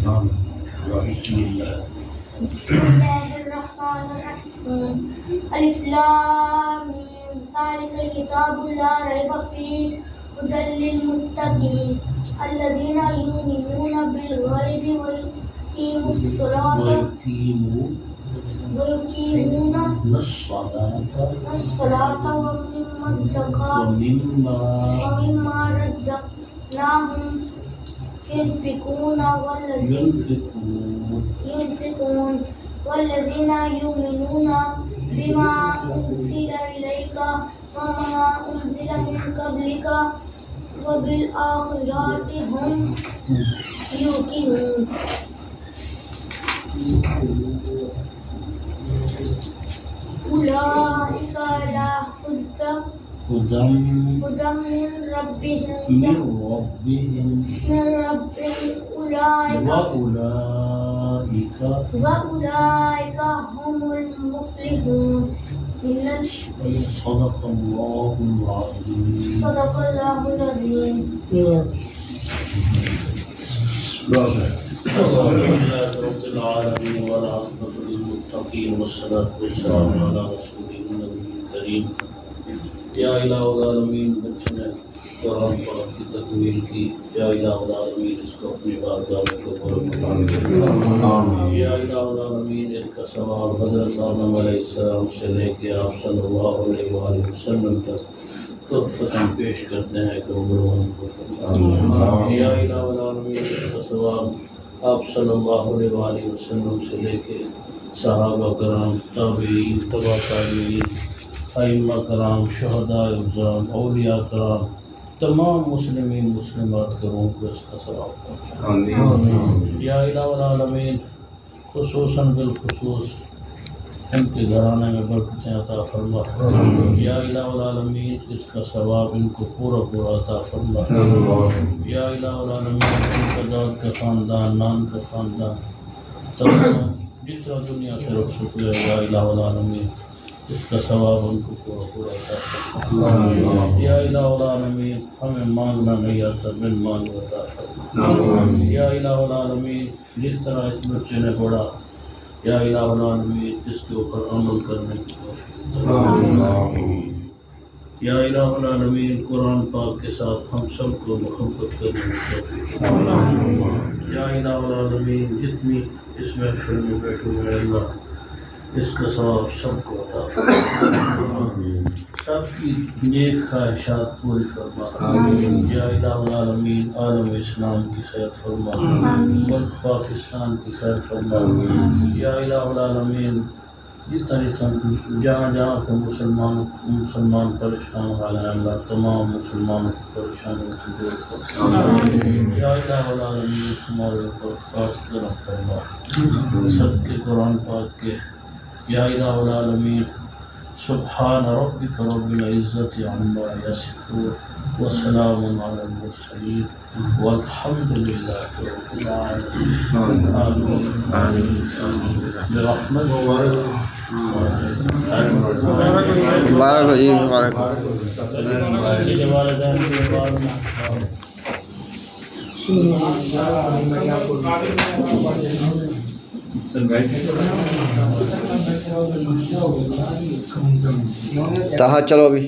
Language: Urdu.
بسم اللہ الرحمن الرحیم الف لام میم ذالک الکتاب لا ریب فیہ ھدی للمتقین الذین یؤمنون بالغیب ویقیمون الصلاۃ ومما رزقناہم ينفقون والذين يؤمنون بما أنزل إليك وما أنزل من قبلك وبالآخرة هم يوقنون أولئك على هدى من ربهم وأولئك هم المفلحون صدق الله العظيم. صدق الله العظيم. الحمد لله رب العالمين والعاقبة للمتقين والصلاة والسلام على رسوله النبي الكريم. یا الہ العالمین بچوں نے قرآن پاک کی تکمیل کی. یا الہ العالمین اس کو اپنی بارگاہ میں قبول فرما. یا الہ العالمین اس کا ثواب حضرت آدم علیہ السلام سے لے کے آپ صلی اللہ علیہ وآلہ وسلم تک تحفۃً پیش کرتے ہیں کہ عمروں کو فرما. یا الہ العالمین اس کا ثواب آپ صلی اللہ علیہ وآلہ وسلم سے لے کے صحابہ کرام، تابعین، تبع تابعین، ائمہ کرام، شہداء اعظام، اولیاء کرام، تمام مسلمین مسلمات کے روح کو اس کا ثواب پہنچائے. یا الہ العالمین خصوصاً بالخصوص ان کے گھرانے میں برکتیں عطا فرما. یا الہ العالمین اس کا ثواب ان کو پورا پورا عطا فرما. یا الہ العالمین ان کا داد کا خاندان، نان کا خاندان، تمام جتنا دنیا سے رخصت ہوئے، یا الہ العالمین اس کا ثواب ان کو پورا پورا عطا فرما. یا الہ العالمین ہمیں مانگنا نہیں آتا، بن مانگ عطا فرما. یا الہ العالمین جس طرح اس بچے نے پڑھا، یا الہ العالمین اس کے اوپر عمل کرنے کی کوشش. یا الہ العالمین قرآن پاک کے ساتھ ہم سب کو محبت کرنے کی توفیق. یا الہ العالمین جتنی اس محفل میں بیٹھے ہوئے اللہ اس کا ثواب سب کو عطا فرما. سب کی نیک خواہشات پوری فرما. یا الہ العالمین عالم اسلام کی خیر فرما، ملک پاکستان کی خیر فرما. یا الہ العالمین جہاں جہاں کے مسلمان پریشان حال ہیں اللہ تمام مسلمانوں کی پریشانیوں کو دور فرما. یا الہ العالمین ہمارے اوپر خاص کرم فرما سب کے قرآن پاک کے. یا الہ العالمین سبحان ربک رب العزت عما یصفون وسلام علی المرسلین والحمد للہ رب العالمین. آمین برحمتک. مبارک ہو جی، مبارک ہو. تہا چلو ابھی.